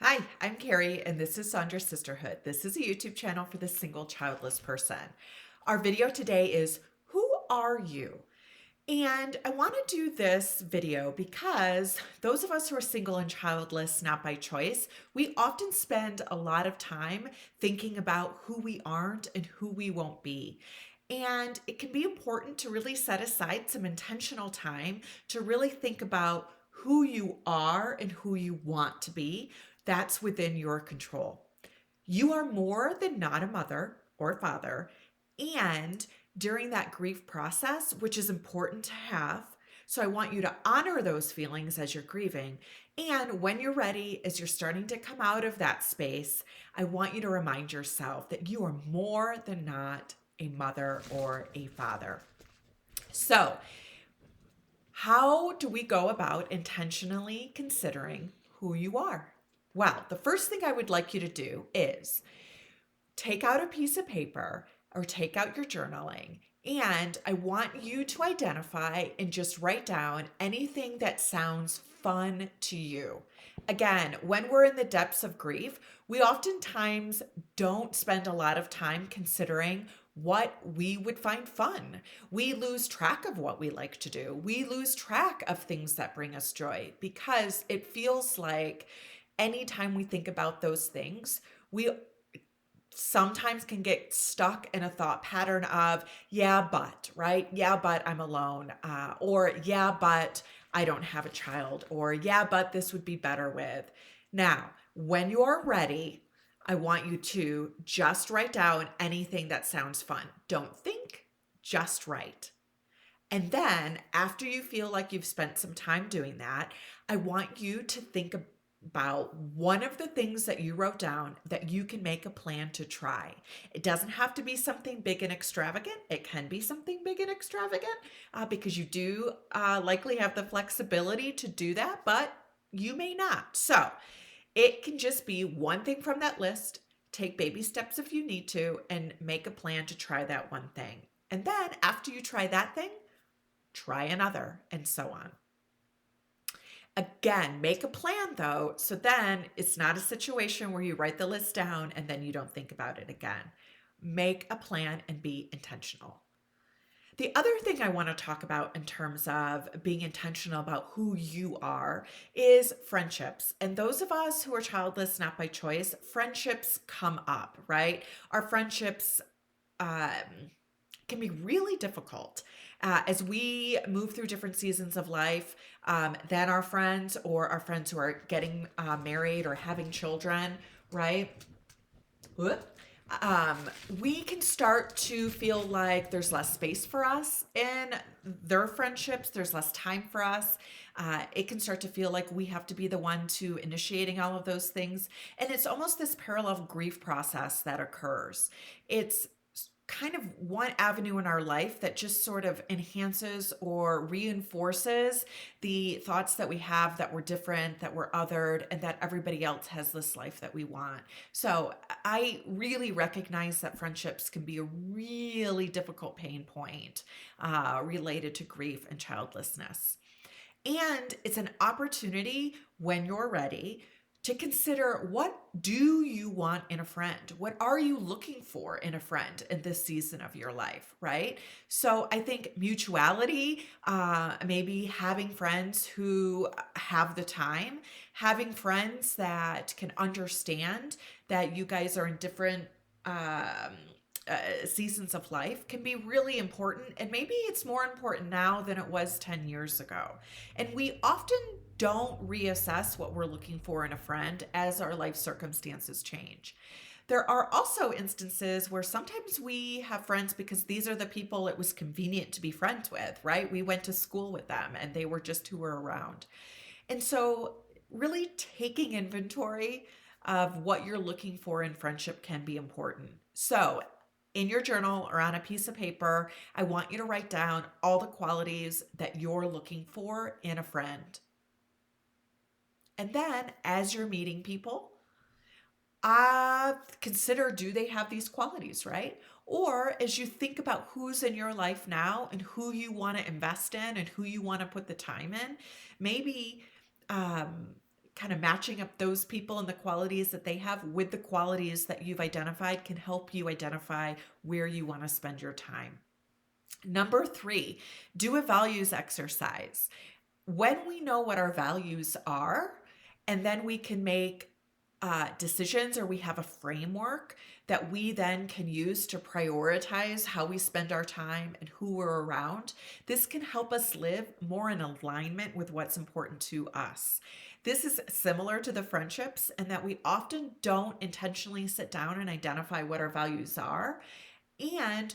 Hi, I'm Carrie, and this is Sandra's Sisterhood. This is a YouTube channel for the single childless person. Our video today is Who Are You? And I want to do this video because those of us who are single and childless, not by choice, we often spend a lot of time thinking about who we aren't and who we won't be. And it can be important to really set aside some intentional time to really think about who you are and who you want to be. That's within your control. You are more than not a mother or a father. And during that grief process, which is important to have, so I want you to honor those feelings as you're grieving. And when you're ready, as you're starting to come out of that space, I want you to remind yourself that you are more than not a mother or a father. So, how do we go about intentionally considering who you are? Well, the first thing I would like you to do is take out a piece of paper or take out your journaling. And I want you to identify and just write down anything that sounds fun to you. Again, when we're in the depths of grief, we oftentimes don't spend a lot of time considering what we would find fun. We lose track of what we like to do. We lose track of things that bring us joy because it feels like anytime we think about those things, we sometimes can get stuck in a thought pattern of, yeah, but, right? Yeah, but I'm alone. Or, yeah, but I don't have a child. Or, yeah, but this would be better with. Now, when you're ready, I want you to just write down anything that sounds fun. Don't think, just write. And then, after you feel like you've spent some time doing that, I want you to think about one of the things that you wrote down that you can make a plan to try. It doesn't have to be something big and extravagant. It can be something big and extravagant because you do likely have the flexibility to do that, but you may not. So it can just be one thing from that list. Take baby steps if you need to and make a plan to try that one thing. And then after you try that thing, try another, and so on. Again, make a plan though, so then it's not a situation where you write the list down and then you don't think about it again. Make a plan and be intentional. The other thing I want to talk about in terms of being intentional about who you are is friendships. And those of us who are childless, not by choice, friendships come up, right? Our friendships um, can be really difficult as we move through different seasons of life. Than our friends or our friends who are getting married or having children, right? Whoop. Um, we can start to feel like there's less space for us in their friendships. There's less time for us. It can start to feel like we have to be the one to initiating all of those things. And it's almost this parallel grief process that occurs. It's kind of one avenue in our life that just sort of enhances or reinforces the thoughts that we have that we're different, that we're othered, and that everybody else has this life that we want. So I really recognize that friendships can be a really difficult pain point related to grief and childlessness. And it's an opportunity when you're ready to consider, what do you want in a friend? What are you looking for in a friend in this season of your life, right? So I think mutuality, maybe having friends who have the time, having friends that can understand that you guys are in different seasons of life can be really important. And maybe it's more important now than it was 10 years ago. And we often don't reassess what we're looking for in a friend as our life circumstances change. There are also instances where sometimes we have friends because these are the people it was convenient to be friends with, right? We went to school with them and they were just who were around. And so, really taking inventory of what you're looking for in friendship can be important. So, in your journal or on a piece of paper, I want you to write down all the qualities that you're looking for in a friend. And then, as you're meeting people, consider, do they have these qualities, right? Or as you think about who's in your life now and who you want to invest in and who you want to put the time in, maybe um, kind of matching up those people and the qualities that they have with the qualities that you've identified can help you identify where you want to spend your time. Number 3, do a values exercise. When we know what our values are, and then we can make decisions, or we have a framework that we then can use to prioritize how we spend our time and who we're around. This can help us live more in alignment with what's important to us. This is similar to the friendships in that we often don't intentionally sit down and identify what our values are. And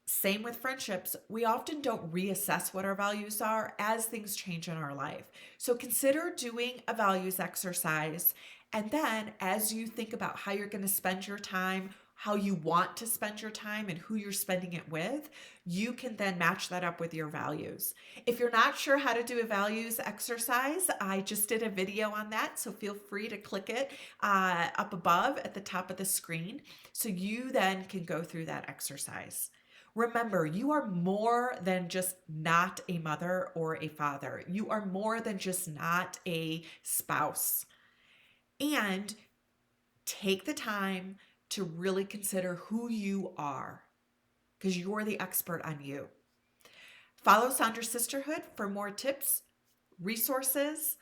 same with friendships, we often don't reassess what our values are as things change in our life. So consider doing a values exercise. And then as you think about how you're going to spend your time, how you want to spend your time, and who you're spending it with, you can then match that up with your values. If you're not sure how to do a values exercise, I just did a video on that, so feel free to click it up above at the top of the screen so you then can go through that exercise. Remember, you are more than just not a mother or a father. You are more than just not a spouse. And take the time to really consider who you are, because you're the expert on you. Follow Sandra Sisterhood for more tips, resources,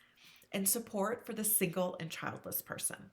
and support for the single and childless person.